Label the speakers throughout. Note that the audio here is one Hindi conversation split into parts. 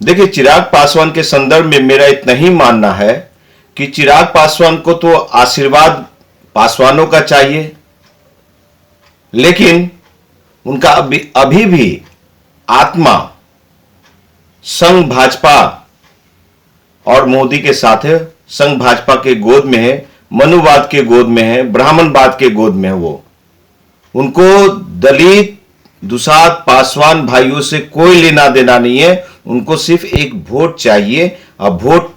Speaker 1: देखिए, चिराग पासवान के संदर्भ में मेरा इतना ही मानना है कि चिराग पासवान को तो आशीर्वाद पासवानों का चाहिए, लेकिन उनका अभी भी आत्मा संघ भाजपा और मोदी के साथ है। संघ भाजपा के गोद में है, मनुवाद के गोद में है, ब्राह्मणवाद के गोद में है। वो उनको दलित दुसाध पासवान भाइयों से कोई लेना देना नहीं है। उनको सिर्फ एक वोट चाहिए, और वोट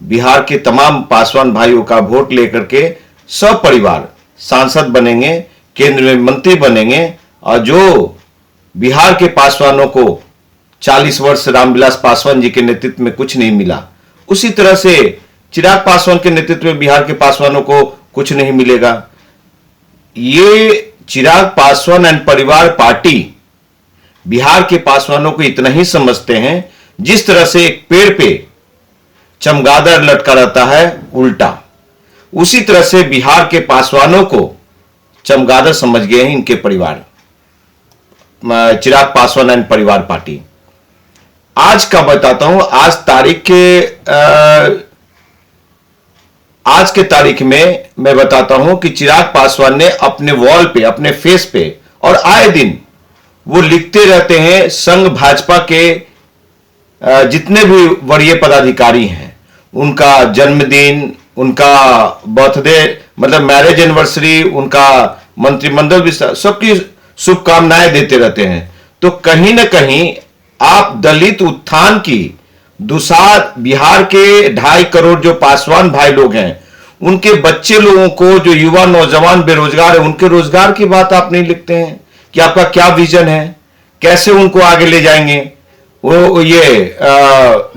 Speaker 1: बिहार के तमाम पासवान भाइयों का वोट लेकर के सब परिवार सांसद बनेंगे, केंद्र में मंत्री बनेंगे। और जो बिहार के पासवानों को 40 वर्ष रामविलास पासवान जी के नेतृत्व में कुछ नहीं मिला, उसी तरह से चिराग पासवान के नेतृत्व में बिहार के पासवानों को कुछ नहीं मिलेगा। ये चिराग पासवान एंड परिवार पार्टी बिहार के पासवानों को इतना ही समझते हैं, जिस तरह से एक पेड़ पे चमगादड़ लटका रहता है उल्टा, उसी तरह से बिहार के पासवानों को चमगादड़ समझ गए हैं इनके परिवार, चिराग पासवान एंड परिवार पार्टी। आज का बताता हूं, आज के तारीख में मैं बताता हूं कि चिराग पासवान ने अपने वॉल पे, अपने फेस पे, और आए दिन वो लिखते रहते हैं संघ भाजपा के जितने भी वरीय पदाधिकारी हैं, उनका जन्मदिन, उनका बर्थडे, मतलब मैरिज एनिवर्सरी, उनका मंत्रिमंडल विस्तार, सबकी शुभकामनाएं देते रहते हैं। तो कहीं ना कहीं आप दलित उत्थान की दुसाध बिहार के 2.5 करोड़ जो पासवान भाई लोग हैं, उनके बच्चे लोगों को, जो युवा नौजवान बेरोजगार है, उनके रोजगार की बात आप नहीं लिखते हैं कि आपका क्या विजन है, कैसे उनको आगे ले जाएंगे। वो ये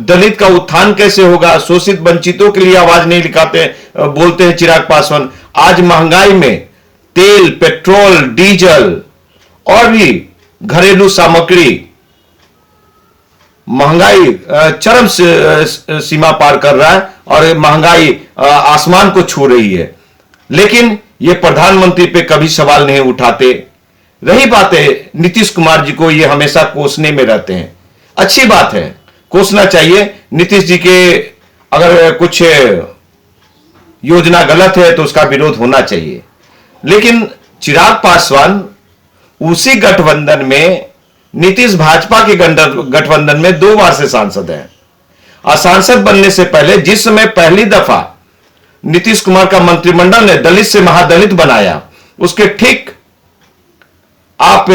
Speaker 1: दलित का उत्थान कैसे होगा, शोषित वंचितों के लिए आवाज नहीं लिखाते, बोलते हैं चिराग पासवान। आज महंगाई में तेल, पेट्रोल, डीजल और भी घरेलू सामग्री महंगाई चरम सीमा पार कर रहा है, और महंगाई आसमान को छू रही है, लेकिन ये प्रधानमंत्री पे कभी सवाल नहीं उठाते। रही बात है नीतीश कुमार जी को, ये हमेशा कोसने में रहते हैं। अच्छी बात है, कोसना चाहिए नीतीश जी के। अगर कुछ योजना गलत है तो उसका विरोध होना चाहिए, लेकिन चिराग पासवान उसी गठबंधन में, नीतीश भाजपा के गठबंधन में 2 बार से सांसद हैं। और सांसद बनने से पहले, जिस समय पहली दफा नीतीश कुमार का मंत्रिमंडल ने दलित से महादलित बनाया, उसके ठीक आप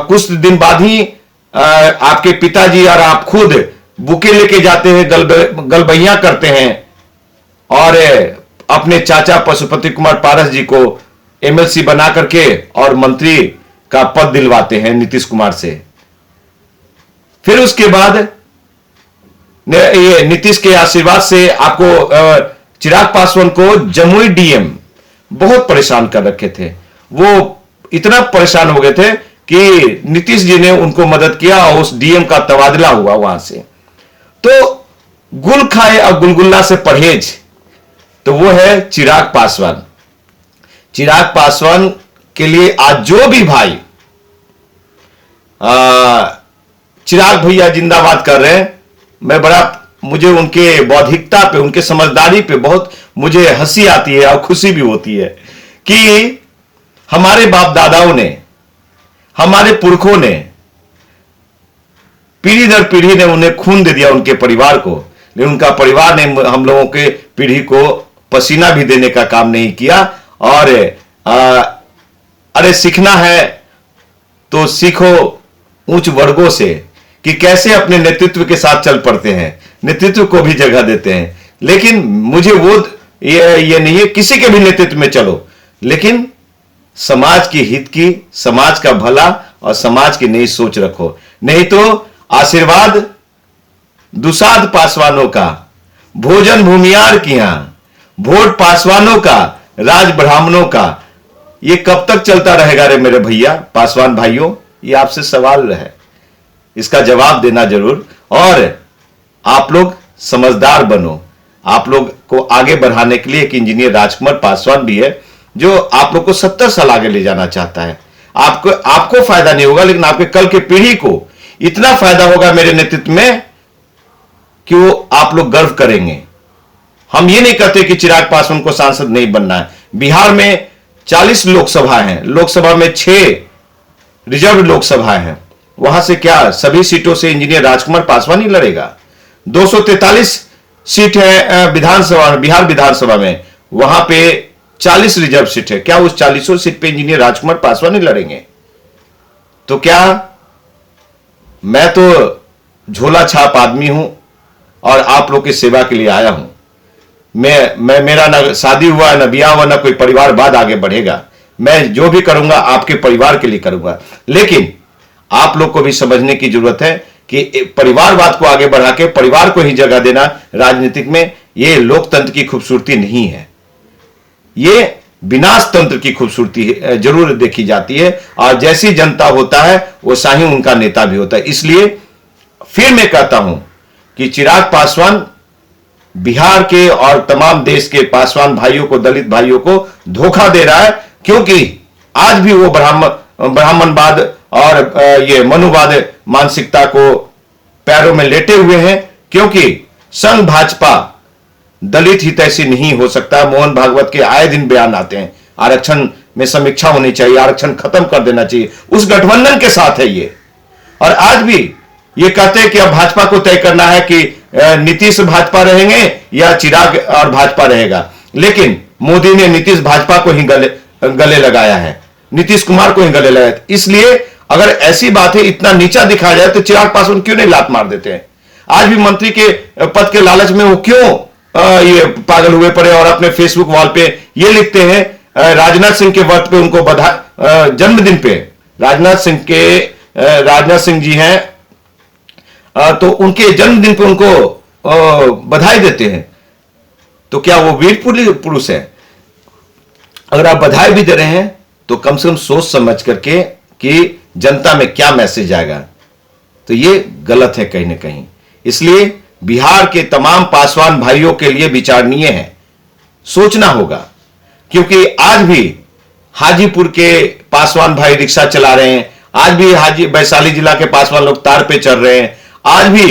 Speaker 1: कुछ दिन बाद ही आपके पिताजी और आप खुद बुके लेके जाते हैं, गलबैया करते हैं, और अपने चाचा पशुपति कुमार पारस जी को एमएलसी बना करके और मंत्री का पद दिलवाते हैं नीतीश कुमार से। फिर उसके बाद ये नीतीश के आशीर्वाद से आपको चिराग पासवान को जमुई डीएम बहुत परेशान कर रखे थे। वो इतना परेशान हो गए थे कि नीतीश जी ने उनको मदद किया और उस डीएम का तबादला हुआ वहां से। तो गुल खाए और गुलगुल्ला से परहेज, तो वो है चिराग पासवान। चिराग पासवान के लिए आज जो भी भाई चिराग भैया जिंदाबाद कर रहे हैं, मुझे उनके बौद्धिकता पे, उनके समझदारी पे बहुत मुझे हंसी आती है और खुशी भी होती है कि हमारे बाप दादाओं ने, हमारे पुरखों ने, पीढ़ी दर पीढ़ी ने उन्हें खून दे दिया, उनके परिवार को, लेकिन उनका परिवार ने हम लोगों के पीढ़ी को पसीना भी देने का काम नहीं किया। और अरे सीखना है तो सीखो उच्च वर्गों से कि कैसे अपने नेतृत्व के साथ चल पड़ते हैं, नेतृत्व को भी जगह देते हैं। लेकिन मुझे वो ये नहीं है किसी के भी नेतृत्व में चलो, लेकिन समाज की हित की, समाज का भला और समाज की नई सोच रखो। नहीं तो आशीर्वाद दुसाध पासवानों का, भोजन भूमियार की यहां, वोट पासवानों का, राज ब्राह्मणों का, ये कब तक चलता रहेगा रे मेरे भैया पासवान भाइयों? ये आपसे सवाल है, इसका जवाब देना जरूर। और आप लोग समझदार बनो। आप लोग को आगे बढ़ाने के लिए एक इंजीनियर राजकुमार पासवान भी है, जो आप लोग को 70 साल आगे ले जाना चाहता है। आपको फायदा नहीं होगा, लेकिन आपके कल के पीढ़ी को इतना फायदा होगा मेरे नेतृत्व में कि वो आप लोग गर्व करेंगे। हम ये नहीं कहते कि चिराग पासवान को सांसद नहीं बनना है। बिहार में 40 लोकसभा हैं, लोकसभा में 6 रिजर्व लोकसभा हैं। वहां से क्या सभी सीटों से इंजीनियर राजकुमार पासवान ही लड़ेगा? 243 सीट है विधानसभा, बिहार विधानसभा में, वहां पे 40 रिजर्व सीट है। क्या उस 40 सीट पे इंजीनियर राजकुमार पासवान ही लड़ेंगे? तो क्या मैं तो झोला छाप आदमी हूं और आप लोग की सेवा के लिए आया हूं। मैं मेरा ना शादी हुआ, ना ब्याह हुआ, ना कोई परिवार बाद आगे बढ़ेगा। मैं जो भी करूंगा आपके परिवार के लिए करूंगा। लेकिन आप लोग को भी समझने की जरूरत है कि परिवारवाद को आगे बढ़ा के परिवार को ही जगह देना राजनीतिक में, यह लोकतंत्र की खूबसूरती नहीं है। यह विनाश तंत्र की खूबसूरती जरूर देखी जाती है। और जैसी जनता होता है वैसा ही उनका नेता भी होता है। इसलिए फिर मैं कहता हूं कि चिराग पासवान बिहार के और तमाम देश के पासवान भाइयों को, दलित भाइयों को धोखा दे रहा है, क्योंकि आज भी वो ब्राह्मणवाद और ये मनुवाद मानसिकता को पैरों में लेटे हुए हैं। क्योंकि संघ भाजपा दलित हितैषी नहीं हो सकता। मोहन भागवत के आए दिन बयान आते हैं, आरक्षण में समीक्षा होनी चाहिए, आरक्षण खत्म कर देना चाहिए। उस गठबंधन के साथ है ये। और आज भी ये कहते हैं कि अब भाजपा को तय करना है कि नीतीश भाजपा रहेंगे या चिराग और भाजपा रहेगा। लेकिन मोदी ने नीतीश भाजपा को ही गले लगाया है, नीतीश कुमार को ही गले लगाया। इसलिए अगर ऐसी बात है, इतना नीचा दिखाया जाए, तो चिराग पासवान क्यों नहीं लात मार देते हैं? आज भी मंत्री के पद के लालच में वो क्यों ये पागल हुए पड़े और अपने फेसबुक वॉल पे ये लिखते हैं राजनाथ सिंह के वर्ष पे उनको बधाई, जन्मदिन पे राजनाथ सिंह जी हैं तो उनके जन्मदिन पे उनको बधाई देते हैं। तो क्या वो वीर पुरुष है? अगर आप बधाई भी दे रहे हैं तो कम से कम सोच समझ करके कि जनता में क्या मैसेज आएगा। तो ये गलत है कहीं ना कहीं। इसलिए बिहार के तमाम पासवान भाइयों के लिए विचारणीय है, सोचना होगा। क्योंकि आज भी हाजीपुर के पासवान भाई रिक्शा चला रहे हैं, आज भी वैशाली जिला के पासवान लोग तार पे चल रहे हैं, आज भी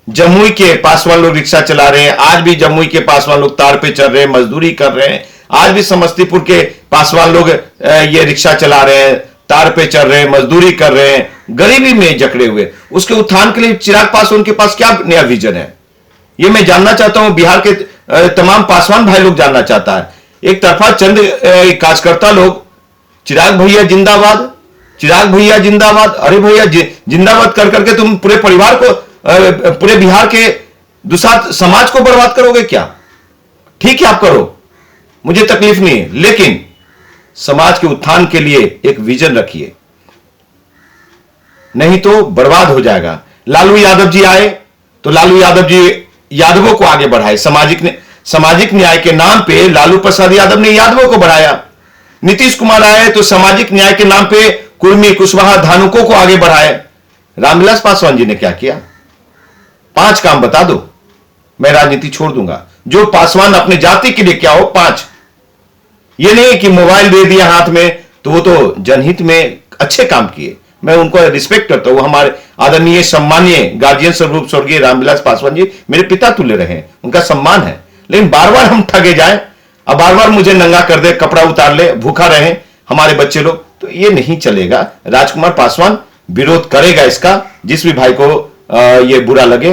Speaker 1: जमुई के पासवान लोग रिक्शा चला रहे हैं, आज भी जमुई के पासवान लोग तार पे चल रहे हैं, मजदूरी कर रहे हैं, आज भी समस्तीपुर के पासवान लोग ये रिक्शा चला रहे हैं, तार पे चल रहे हैं, मजदूरी कर रहे हैं, गरीबी में जकड़े हुए। उसके उत्थान के लिए चिराग पासवान के पास क्या नया विजन है, ये मैं जानना चाहता हूं। बिहार के तमाम पासवान भाई लोग जानना चाहता है। एक तरफा चंद कार्यकर्ता लोग चिराग भैया जिंदाबाद, चिराग भैया जिंदाबाद, अरे भैया जिंदाबाद कर करके तुम पूरे परिवार को, पूरे बिहार के दूसरा समाज को बर्बाद करोगे क्या? ठीक है आप करो, मुझे तकलीफ नहीं है, लेकिन समाज के उत्थान के लिए एक विजन रखिए, नहीं तो बर्बाद हो जाएगा। लालू यादव जी आए तो लालू यादव जी यादवों को आगे बढ़ाए, सामाजिक न्याय के नाम पे लालू प्रसाद यादव ने यादवों को बढ़ाया। नीतीश कुमार आए तो सामाजिक न्याय के नाम पे कुर्मी, कुशवाहा, धानुकों को आगे बढ़ाए। रामविलास पासवान जी ने क्या किया? 5 काम बता दो, मैं राजनीति छोड़ दूंगा। जो पासवान अपने जाति के लिए क्या हो, 5। ये नहीं कि मोबाइल दे दिया हाथ में, तो वो तो जनहित में अच्छे काम किए, मैं उनको रिस्पेक्ट करता हूं। हमारे आदरणीय सम्मानीय गार्जियन स्वरूप स्वर्गीय रामविलास पासवान जी मेरे पिता तुल्य रहे, उनका सम्मान है। लेकिन बार बार हम ठगे जाएं, अब बार बार मुझे नंगा कर दे, कपड़ा उतार ले, भूखा रहे हमारे बच्चे लोग, तो ये नहीं चलेगा। राजकुमार पासवान विरोध करेगा इसका, जिस भी भाई को ये बुरा लगे।